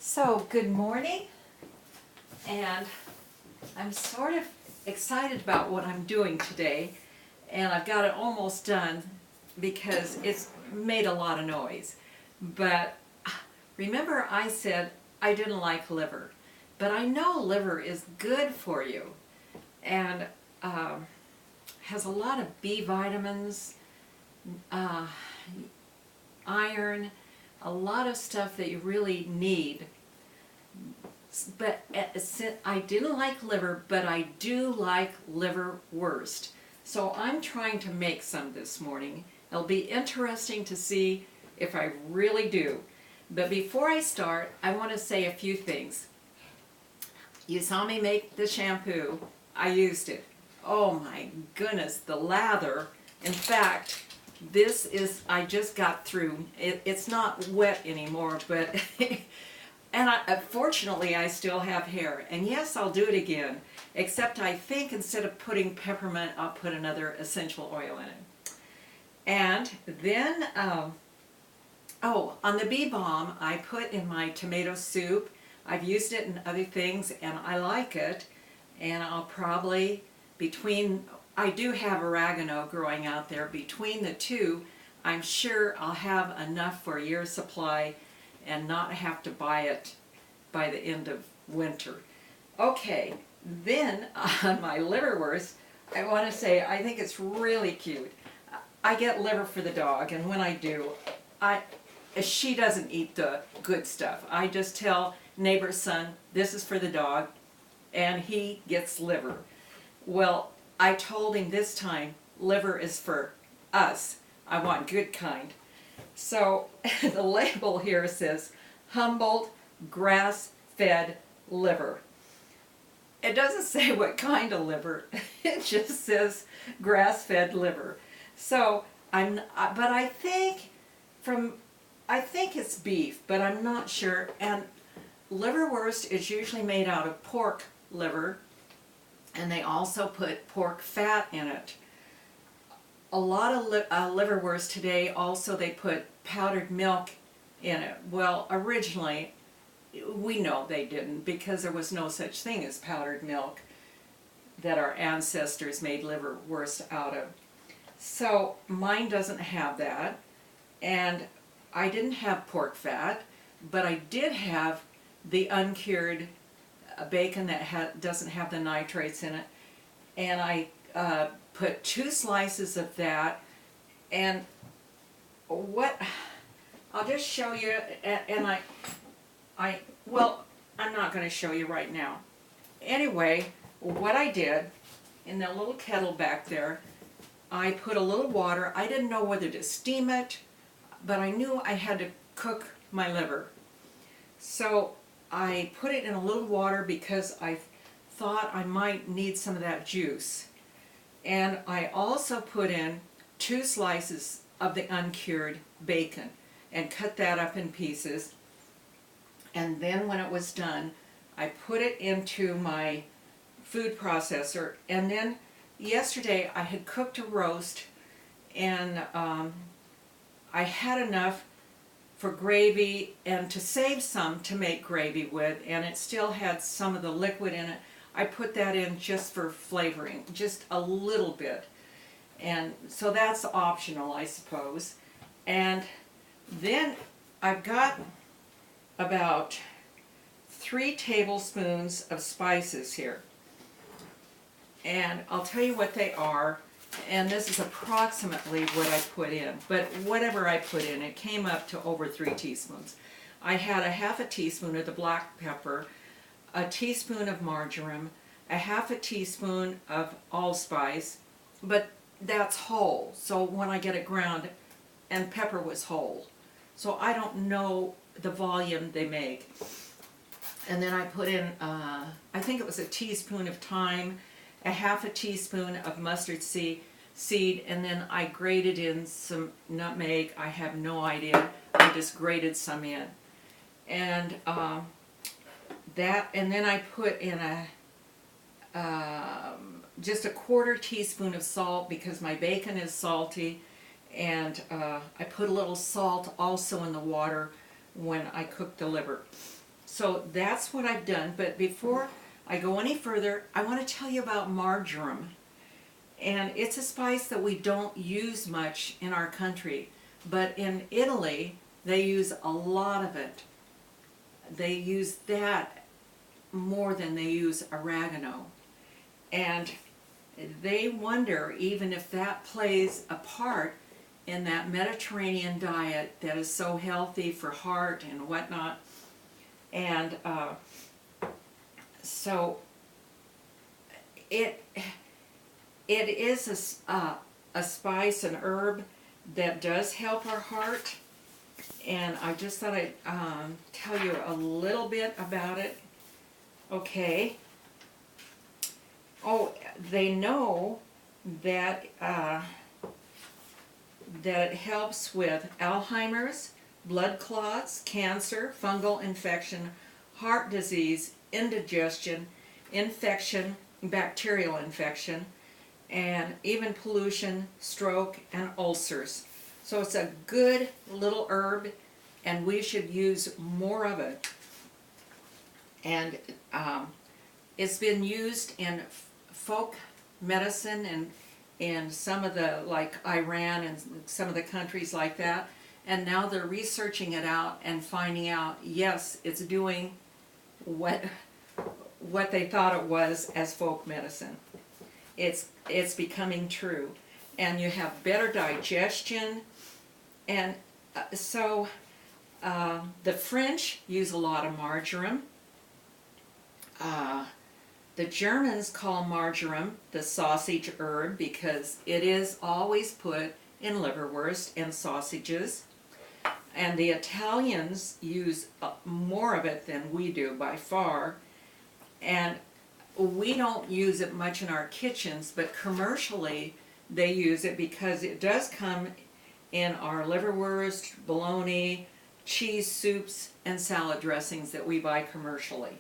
So, good morning, and I'm sort of excited about what I'm doing today, and I've got it almost done because it's made a lot of noise. But remember I said I didn't like liver, but I know liver is good for you and has a lot of B vitamins, uh, iron, a lot of stuff that you really need. But I didn't like liver, but I do like liver wurst. So I'm trying to make some this morning. It'll be interesting to see if I really do. But before I start, I want to say a few things. You saw me make the shampoo. I used it. Oh my goodness, the lather. In fact, this is, I just got through. It's not wet anymore, but and fortunately I still have hair. And yes, I'll do it again, except I think instead of putting peppermint, I'll put another essential oil in it. And then, on the bee balm, I put in my tomato soup. I've used it in other things, and I like it. And I'll probably, I do have oregano growing out there. Between the two, I'm sure I'll have enough for a year's supply and not have to buy it by the end of winter. Okay, then on my liverwurst, I want to say I think it's really cute. I get liver for the dog, and when I do, she doesn't eat the good stuff. I just tell neighbor's son, this is for the dog, and he gets liver. Well, I told him this time, liver is for us. I want good kind. So the label here says Humboldt grass-fed liver. It doesn't say what kind of liver. It just says grass-fed liver. So I think it's beef, but I'm not sure. And liverwurst is usually made out of pork liver, and they also put pork fat in it. A lot of liverwurst today also they put powdered milk in it. Well, originally we know they didn't, because there was no such thing as powdered milk that our ancestors made liverwurst out of. So mine doesn't have that, and I didn't have pork fat, but I did have the uncured bacon that doesn't have the nitrates in it, and I put 2 slices of that. And I'll just show you, and I'm not going to show you right now. Anyway, what I did, in the little kettle back there, I put a little water. I didn't know whether to steam it, but I knew I had to cook my liver. So I put it in a little water because I thought I might need some of that juice. And I also put in 2 slices of the uncured bacon and cut that up in pieces. And then when it was done, I put it into my food processor. And then yesterday I had cooked a roast, and I had enough for gravy and to save some to make gravy with, and it still had some of the liquid in it. I put that in just for flavoring, just a little bit. And so that's optional, I suppose. And then I've got about 3 tablespoons of spices here. And I'll tell you what they are. And this is approximately what I put in. But whatever I put in, it came up to over 3 teaspoons. I had a half a teaspoon of the black pepper, a teaspoon of marjoram, a half a teaspoon of allspice, but that's whole. So when I get it ground, and pepper was whole. So I don't know the volume they make. And then I put in, I think it was a teaspoon of thyme, a half a teaspoon of mustard seed, and then I grated in some nutmeg. I have no idea. I just grated some in. And and then I put in just a 1/4 teaspoon of salt because my bacon is salty, and I put a little salt also in the water when I cooked the liver. So that's what I've done. But before I go any further, I want to tell you about marjoram. And it's a spice that we don't use much in our country. But in Italy, they use a lot of it. They use that more than they use oregano. And they wonder even if that plays a part in that Mediterranean diet that is so healthy for heart and whatnot. And so it is a spice, an herb that does help our heart. And I just thought I'd tell you a little bit about it. Okay. Oh, they know that that it helps with Alzheimer's, blood clots, cancer, fungal infection, heart disease, indigestion, infection, bacterial infection, and even pollution, stroke, and ulcers. So it's a good little herb, and we should use more of it. And it's been used in folk medicine and in some of the, like Iran and some of the countries like that. And now they're researching it out and finding out, yes, it's doing what they thought it was as folk medicine. It's becoming true. And you have better digestion. And so the French use a lot of marjoram. The Germans call marjoram the sausage herb because it is always put in liverwurst and sausages. And the Italians use more of it than we do by far. And we don't use it much in our kitchens, but commercially they use it because it does come in our liverwurst, bologna, cheese soups, and salad dressings that we buy commercially.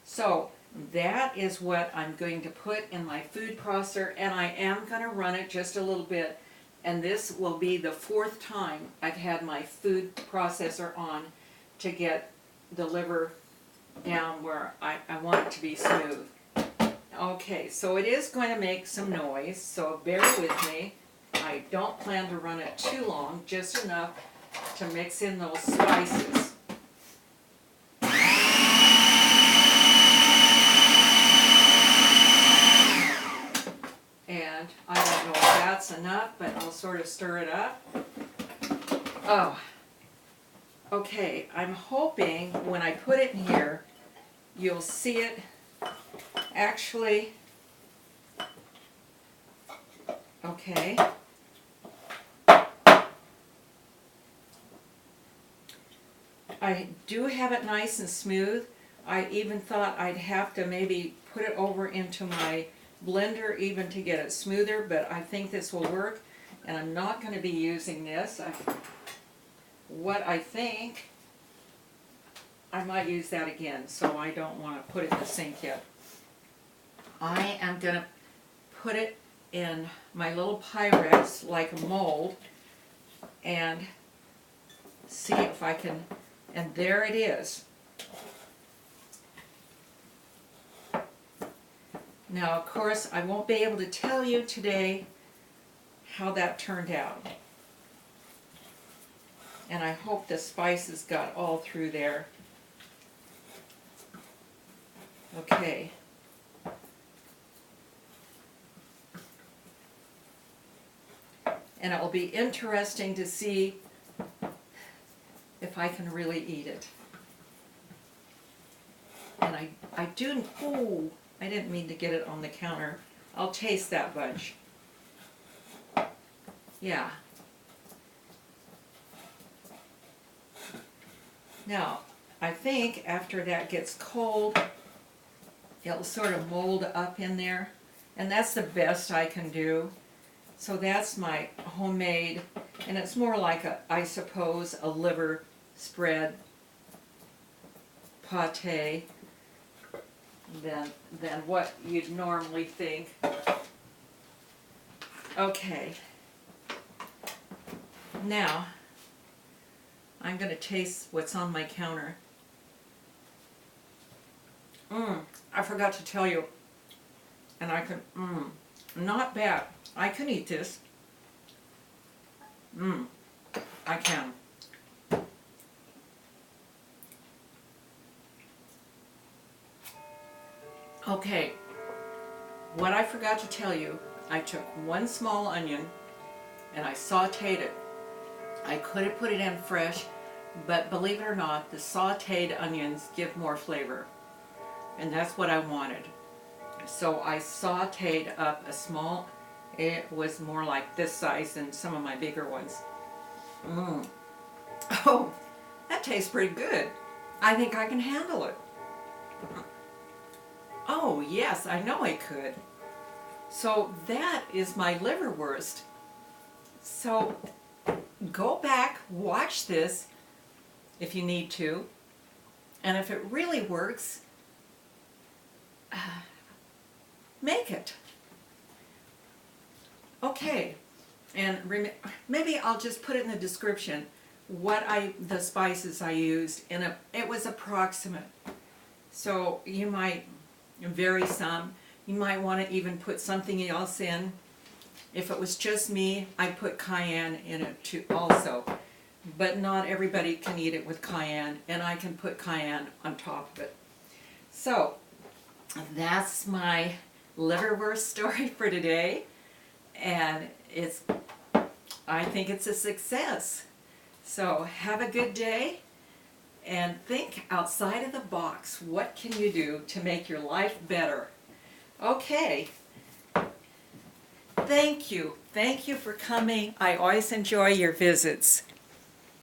So that is what I'm going to put in my food processor, and I am going to run it just a little bit. And this will be the 4th time I've had my food processor on to get the liver down where I want it to be smooth. Okay, so it is going to make some noise, so bear with me. I don't plan to run it too long, just enough to mix in those spices. And I don't know if that's enough, but I'll sort of stir it up. Oh, okay, I'm hoping when I put it in here, you'll see it actually. Okay. I do have it nice and smooth. I even thought I'd have to maybe put it over into my blender even to get it smoother, but I think this will work. And I'm not going to be using this. What I think, I might use that again, so I don't want to put it in the sink yet. I am going to put it in my little Pyrex like a mold and see if I can, and there it is. Now, of course, I won't be able to tell you today how that turned out. And I hope the spices got all through there. Okay. And it will be interesting to see if I can really eat it. And I do, oh, I didn't mean to get it on the counter. I'll taste that bunch. Yeah. Now, I think after that gets cold, it'll sort of mold up in there. And that's the best I can do. So that's my homemade, and it's more like I suppose, a liver spread pate than what you'd normally think. Okay. Now, I'm going to taste what's on my counter. I forgot to tell you, and I can, not bad. I can eat this. I can. Okay, what I forgot to tell you, I took one small onion and I sauteed it. I could have put it in fresh, but believe it or not, the sauteed onions give more flavor. And that's what I wanted. So I sauteed up a small, it was more like this size than some of my bigger ones. Oh, that tastes pretty good. I think I can handle it. Oh yes, I know I could. So that is my liverwurst. So go back, watch this if you need to, and if it really works, make it. Okay, and maybe I'll just put it in the description what the spices I used, and it was approximate. So you might vary some. You might want to even put something else in. If it was just me, I'd put cayenne in it too also. But not everybody can eat it with cayenne, and I can put cayenne on top of it. So that's my liverwurst story for today, and I think it's a success. So have a good day, and think outside of the box. What can you do to make your life better? Okay. Thank you. Thank you for coming. I always enjoy your visits.